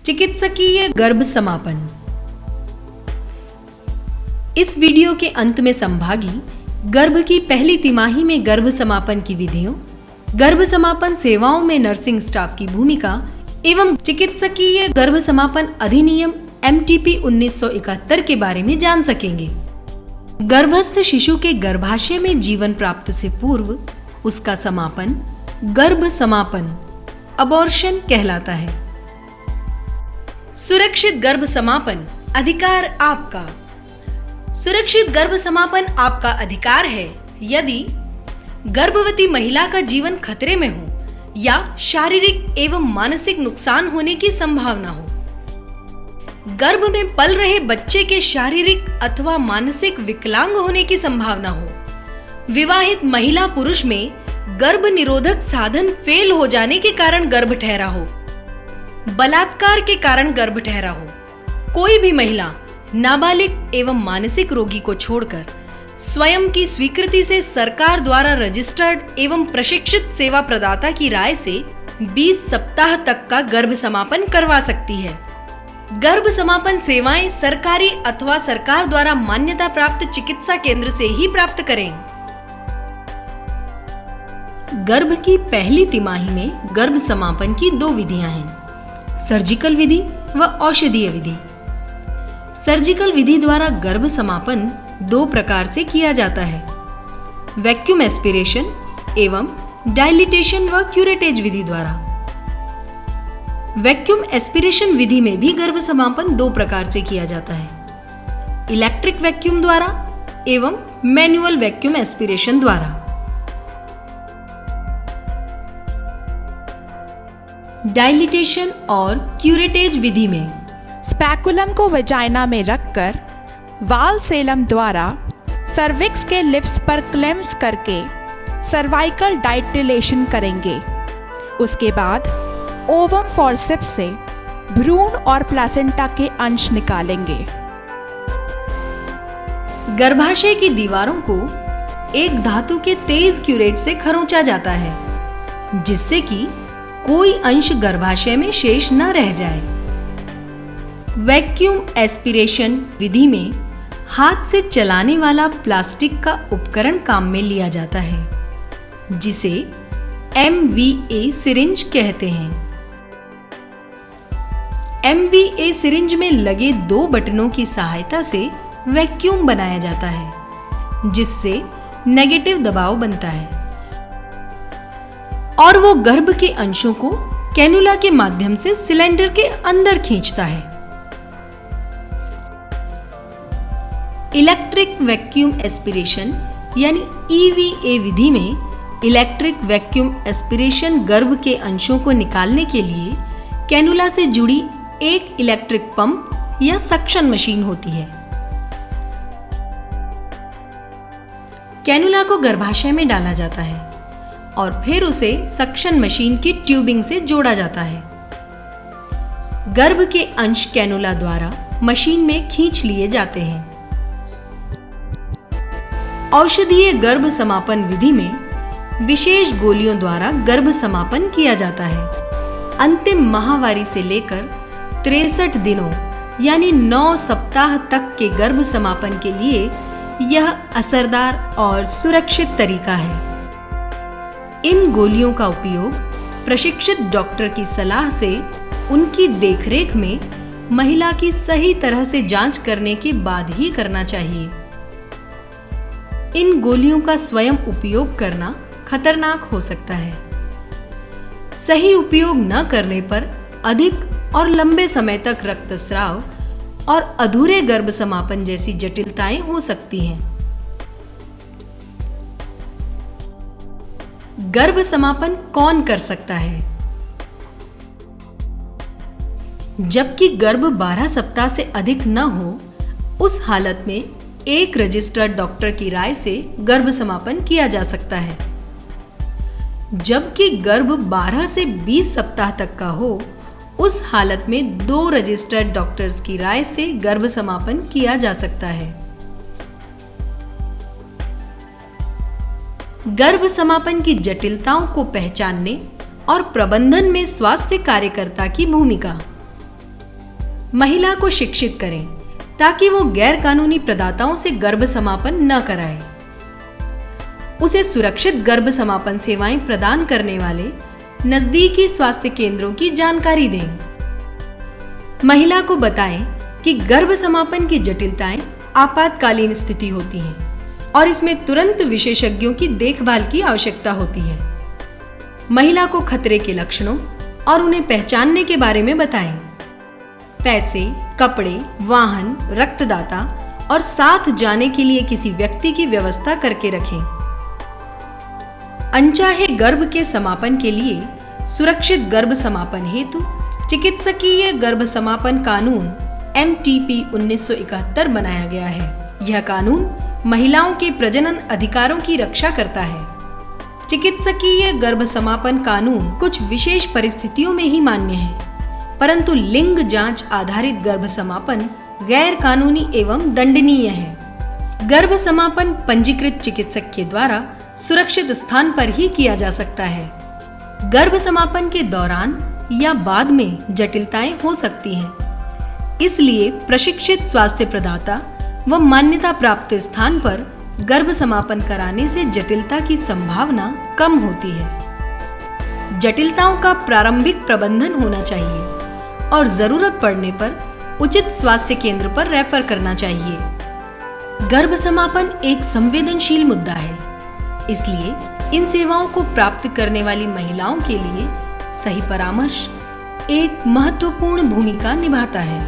चिकित्सकीय गर्भ समापन। इस वीडियो के अंत में संभागी गर्भ की पहली तिमाही में गर्भ समापन की विधियों, गर्भ समापन सेवाओं में नर्सिंग स्टाफ की भूमिका एवं चिकित्सकीय गर्भ समापन अधिनियम MTP 1971 के बारे में जान सकेंगे। गर्भस्थ शिशु के गर्भाशय में जीवन प्राप्ति से पूर्व उसका समापन गर्भ समापन अबॉर्शन कहलाता है। सुरक्षित गर्भ समापन अधिकार आपका। सुरक्षित गर्भ समापन आपका अधिकार है यदि गर्भवती महिला का जीवन खतरे में हो या शारीरिक एवं मानसिक नुकसान होने की संभावना हो, गर्भ में पल रहे बच्चे के शारीरिक अथवा मानसिक विकलांग होने की संभावना हो, विवाहित महिला पुरुष में गर्भ निरोधक साधन फेल हो जाने के कारण गर्भ ठहरा हो, बलात्कार के कारण गर्भ ठहरा हो, कोई भी महिला नाबालिग एवं मानसिक रोगी को छोड़कर स्वयं की स्वीकृति से सरकार द्वारा रजिस्टर्ड एवं प्रशिक्षित सेवा प्रदाता की राय से 20 सप्ताह तक का गर्भ समापन करवा सकती है। गर्भ समापन सेवाएं सरकारी अथवा सरकार द्वारा मान्यता प्राप्त चिकित्सा केंद्र से ही प्राप्त करें। गर्भ की पहली तिमाही में गर्भ समापन की 2 विधियां हैं, सर्जिकल विधि व औषधीय विधि। सर्जिकल विधि द्वारा गर्भ समापन 2 प्रकार से किया जाता है, वैक्यूम एस्पिरेशन एवं डायलिटेशन व क्यूरेटेज विधि द्वारा। वैक्यूम एस्पिरेशन विधि में भी गर्भ समापन 2 प्रकार से किया जाता है, इलेक्ट्रिक वैक्यूम द्वारा एवं मैनुअल वैक्यूम एस्पिरेशन द्वारा। डायलिटेशन और क्यूरेटेज विधि में स्पैकुलम को वजाइना में रखकर वाल्सेलम द्वारा सर्विक्स के लिप्स पर क्लेम्स करके सर्वाइकल डायटिलेशन करेंगे। उसके बाद ओवम फॉर्सेप्स से भ्रूण और प्लासेंटा के अंश निकालेंगे। गर्भाशय की दीवारों को एक धातु के तेज क्यूरेट से खरोंचा जाता है, जिससे कि कोई अंश गर्भाशय में शेष न रह जाए। वैक्यूम एस्पिरेशन विधि में हाथ से चलाने वाला प्लास्टिक का उपकरण काम में लिया जाता है, जिसे MVA सिरिंज कहते हैं। MVA सिरिंज में लगे 2 बटनों की सहायता से वैक्यूम बनाया जाता है, जिससे नेगेटिव दबाव बनता है और वो गर्भ के अंशों को कैनुला के माध्यम से सिलेंडर के अंदर खींचता है। इलेक्ट्रिक वैक्यूम एस्पिरेशन यानी EVA विधि में इलेक्ट्रिक वैक्यूम एस्पिरेशन गर्भ के अंशों को निकालने के लिए कैनुला से जुड़ी एक इलेक्ट्रिक पंप या सक्शन मशीन होती है। कैनुला को गर्भाशय में डाला जाता है और फिर उसे सक्शन मशीन की ट्यूबिंग से जोड़ा जाता है। गर्भ के अंश कैनुला द्वारा मशीन में खींच लिए जाते हैं। औषधीय गर्भ समापन विधि में विशेष गोलियों द्वारा गर्भ समापन किया जाता है। अंतिम माहवारी से लेकर 63 दिनों यानी 9 सप्ताह तक के गर्भ समापन के लिए यह असरदार और सुरक्षित तरीका है। इन गोलियों का उपयोग प्रशिक्षित डॉक्टर की सलाह से उनकी देखरेख में महिला की सही तरह से जांच करने के बाद ही करना चाहिए। इन गोलियों का स्वयं उपयोग करना खतरनाक हो सकता है। सही उपयोग न करने पर अधिक और लंबे समय तक रक्तस्राव और अधूरे गर्भ समापन जैसी जटिलताएं हो सकती हैं। गर्भ समापन कौन कर सकता है? जबकि गर्भ 12 सप्ताह से अधिक न हो, उस हालत में एक रजिस्टर्ड डॉक्टर की राय से गर्भ समापन किया जा सकता है। जबकि गर्भ 12 से 20 सप्ताह तक का हो, उस हालत में 2 रजिस्टर्ड डॉक्टर्स की राय से गर्भ समापन किया जा सकता है। गर्भ समापन की जटिलताओं को पहचानने और प्रबंधन में स्वास्थ्य कार्यकर्ता की भूमिका। महिला को शिक्षित करें ताकि वो गैर कानूनी प्रदाताओं से गर्भ समापन न कराए। उसे सुरक्षित गर्भ समापन सेवाएं प्रदान करने वाले नजदीकी स्वास्थ्य केंद्रों की जानकारी दें। महिला को बताएं कि गर्भ समापन की जटिलताएं आपातकालीन स्थिति होती हैं और इसमें तुरंत विशेषज्ञों की देखभाल की आवश्यकता होती है। महिला को खतरे के लक्षणों और उन्हें पहचानने के बारे में बताएं। पैसे, कपड़े, वाहन, रक्तदाता और साथ जाने के लिए किसी व्यक्ति की व्यवस्था करके रखें। अनचाहे गर्भ के समापन के लिए सुरक्षित गर्भ समापन हेतु चिकित्सकीय गर्भ समापन कानून MTP 1971 बनाया गया है। यह कानून महिलाओं के प्रजनन अधिकारों की रक्षा करता है। चिकित्सकीय गर्भ समापन कानून कुछ विशेष परिस्थितियों में ही मान्य है, परंतु लिंग जांच आधारित गर्भ समापन गैर कानूनी एवं दंडनीय है। गर्भ समापन पंजीकृत चिकित्सक के द्वारा सुरक्षित स्थान पर ही किया जा सकता है। गर्भ समापन के दौरान या बाद में जटिलताएं हो सकती हैं, इसलिए प्रशिक्षित स्वास्थ्य प्रदाता व मान्यता प्राप्त स्थान पर गर्भ समापन कराने से जटिलता की संभावना कम होती है। जटिलताओं का प्रारंभिक प्रबंधन होना चाहिए और जरूरत पड़ने पर उचित स्वास्थ्य केंद्र पर रेफर करना चाहिए। गर्भ समापन एक संवेदनशील मुद्दा है, इसलिए इन सेवाओं को प्राप्त करने वाली महिलाओं के लिए सही परामर्श एक महत्वपूर्ण भूमिका निभाता है।